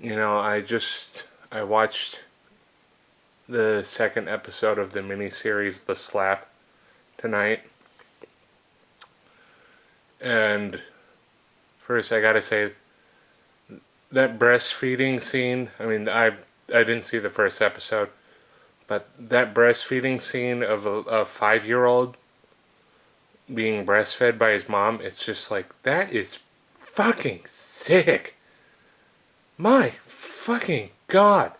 I watched the second episode of the miniseries The Slap tonight. And first I gotta say, that breastfeeding scene, I didn't see the first episode, but that breastfeeding scene of a 5-year-old being breastfed by his mom, it's just like, that is fucking sick. My fucking God.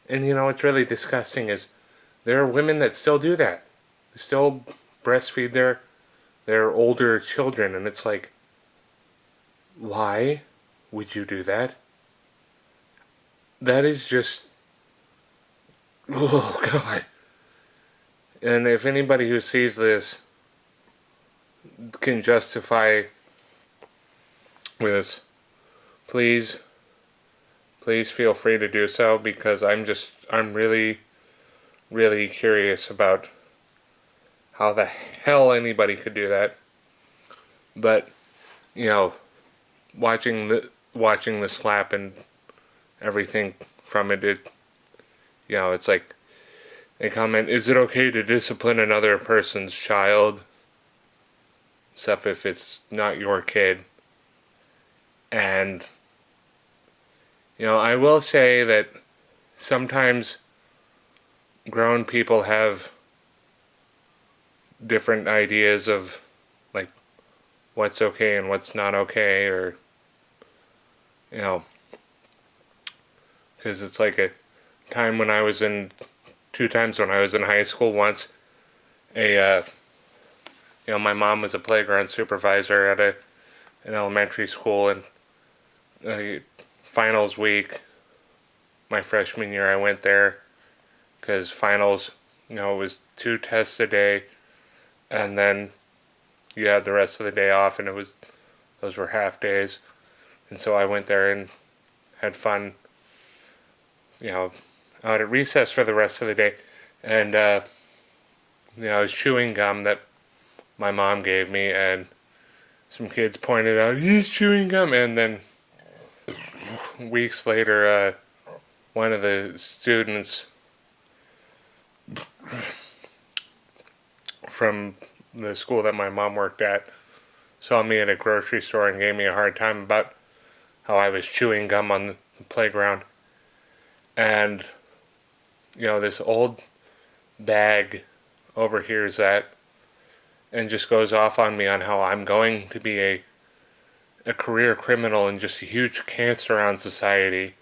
And what's really disgusting is there are women that still do that. They still breastfeed their older children, and it's like, why would you do that? That is just, oh God. And if anybody who sees this can justify this, please, please feel free to do so, because I'm really, really curious about how the hell anybody could do that. But, you know, watching the slap and everything from it, it's like they comment, is it okay to discipline another person's child? Except if it's not your kid. And, I will say that sometimes grown people have different ideas of, like, what's okay and what's not okay, or, because it's like a time when I was in, 2 times when I was in high school. Once, my mom was a playground supervisor at an elementary school, and finals week, my freshman year, I went there because finals, it was 2 tests a day, and then you had the rest of the day off, and those were half days, and so I went there and had fun, out at recess for the rest of the day, and I was chewing gum that my mom gave me, and some kids pointed out, he's chewing gum, and then weeks later, one of the students from the school that my mom worked at saw me at a grocery store and gave me a hard time about how I was chewing gum on the playground. And, this old bag overhears that and just goes off on me on how I'm going to be a career criminal and just a huge cancer on society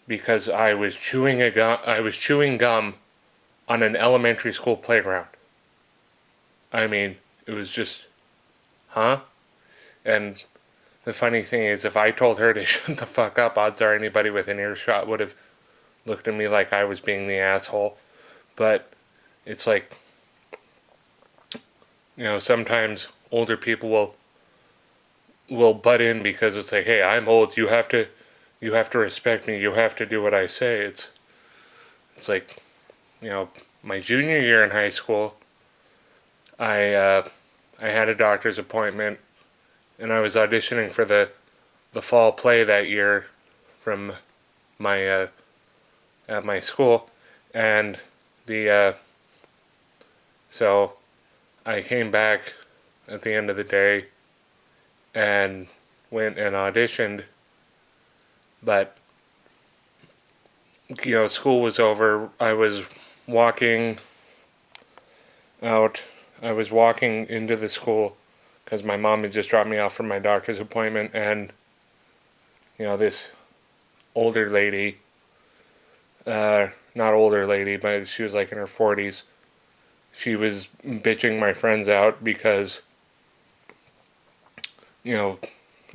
because I was chewing gum on an elementary school playground. It was just, huh? And the funny thing is, if I told her to shut the fuck up, odds are anybody within earshot would have looked at me like I was being the asshole. But it's like, sometimes older people will butt in because it's like, hey, I'm old, you have to respect me, you have to do what I say. It's like, my junior year in high school, I had a doctor's appointment, and I was auditioning for the fall play that year from my at my school, and so I came back at the end of the day and went and auditioned, but school was over. I was walking out. I was walking into the school because my mom had just dropped me off from my doctor's appointment, and this older lady, not older lady, but she was like in her 40s. She was bitching my friends out because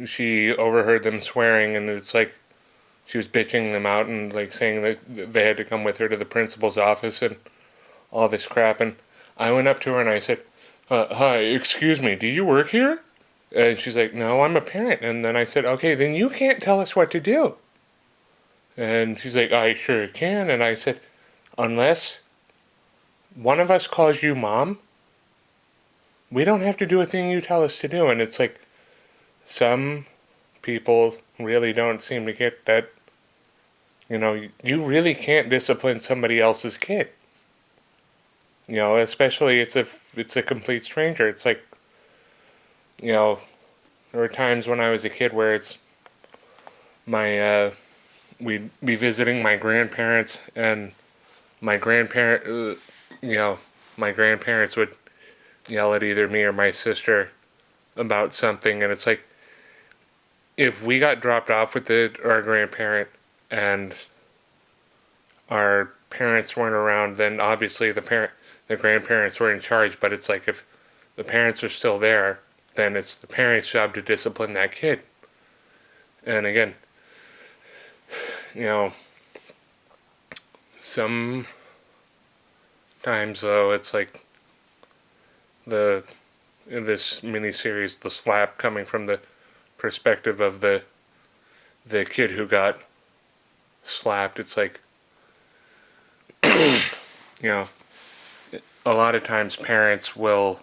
she overheard them swearing, and it's like she was bitching them out and like saying that they had to come with her to the principal's office and all this crap. And I went up to her and I said, hi, excuse me, do you work here? And she's like, no, I'm a parent. And then I said, okay, then you can't tell us what to do. And she's like, I sure can. And I said, unless one of us calls you mom, we don't have to do a thing you tell us to do. And it's like, some people really don't seem to get that, you really can't discipline somebody else's kid. Especially it's a complete stranger. It's like, there were times when I was a kid where it's we'd be visiting my grandparents, and my grandparent, my grandparents would yell at either me or my sister about something, and it's like, if we got dropped off with our grandparent and our parents weren't around, then obviously the grandparents were in charge. But it's like, if the parents are still there, then it's the parents' job to discipline that kid. And again, you know, sometimes though, it's like the in this miniseries, the slap coming from the perspective of the kid who got slapped. It's like, you know, a lot of times parents will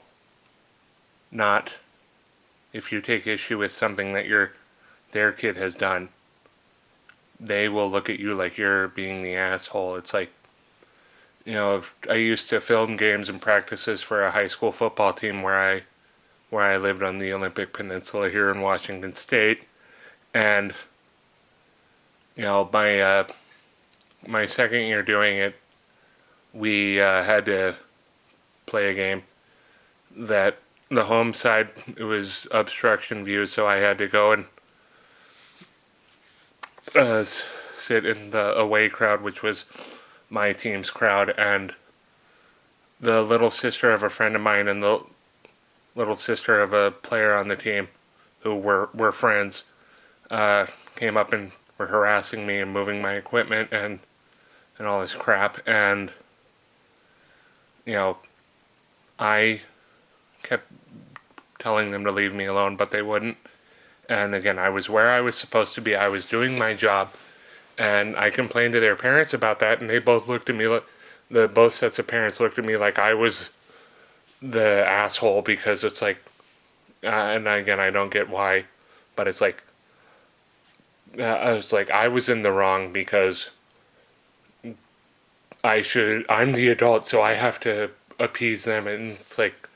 not, if you take issue with something that their kid has done, they will look at you like you're being the asshole. It's like, I used to film games and practices for a high school football team where I lived on the Olympic Peninsula here in Washington State, and my second year doing it, we had to play a game that the home side, it was obstruction view, so I had to go and sit in the away crowd, which was my team's crowd, and the little sister of a friend of mine and the little sister of a player on the team who were friends came up and were harassing me and moving my equipment and all this crap. And I kept telling them to leave me alone, but they wouldn't. And again, I was where I was supposed to be. I was doing my job, and I complained to their parents about that, and they both looked at me like, both sets of parents looked at me like I was the asshole, because it's like, and again, I don't get why, but it's like, I was like, I was in the wrong because I'm the adult, so I have to appease them. And it's like,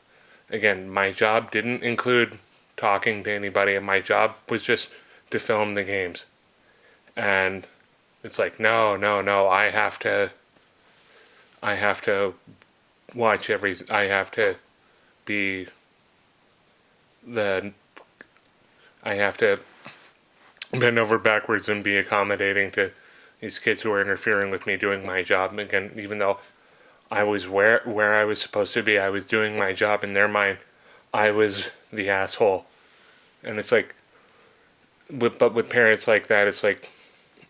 again, my job didn't include talking to anybody, and my job was just to film the games. And it's like, no, I have to watch I have to be I have to bend over backwards and be accommodating to these kids who are interfering with me doing my job. Again, even though I was where I was supposed to be, I was doing my job. In their mind, I was the asshole. And it's like, but with parents like that, it's like,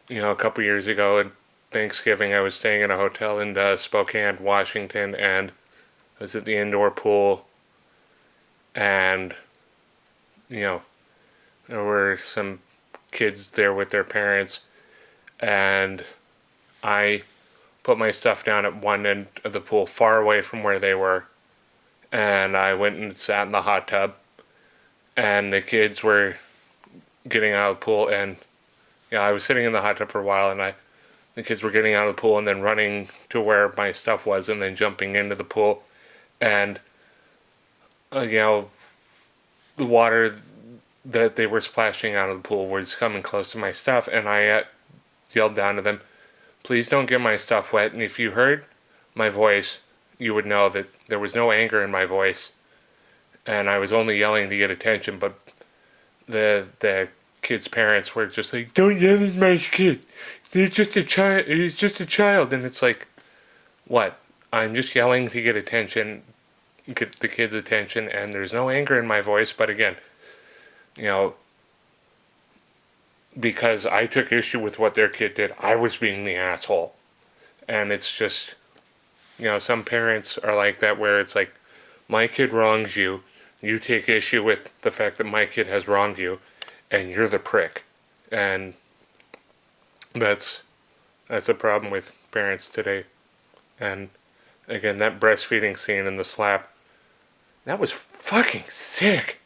a couple years ago at Thanksgiving, I was staying in a hotel in Spokane, Washington, and I was at the indoor pool, and there were some kids there with their parents, and I put my stuff down at one end of the pool, far away from where they were, and I went and sat in the hot tub, and the kids were getting out of the pool, and I was sitting in the hot tub for a while, and the kids were getting out of the pool and then running to where my stuff was and then jumping into the pool, and the water that they were splashing out of the pool was coming close to my stuff, and I yelled down to them, please don't get my stuff wet. And if you heard my voice, you would know that there was no anger in my voice, and I was only yelling to get attention. But the kid's parents were just like, don't yell at my kid, they're just a child, he's just a child. And it's like, what? I'm just yelling to get the kid's attention, and there's no anger in my voice. But again, because I took issue with what their kid did, I was being the asshole. And it's just, some parents are like that, where it's like, my kid wrongs you, you take issue with the fact that my kid has wronged you, and you're the prick. And that's a problem with parents today. And again, that breastfeeding scene and the slap, that was fucking sick.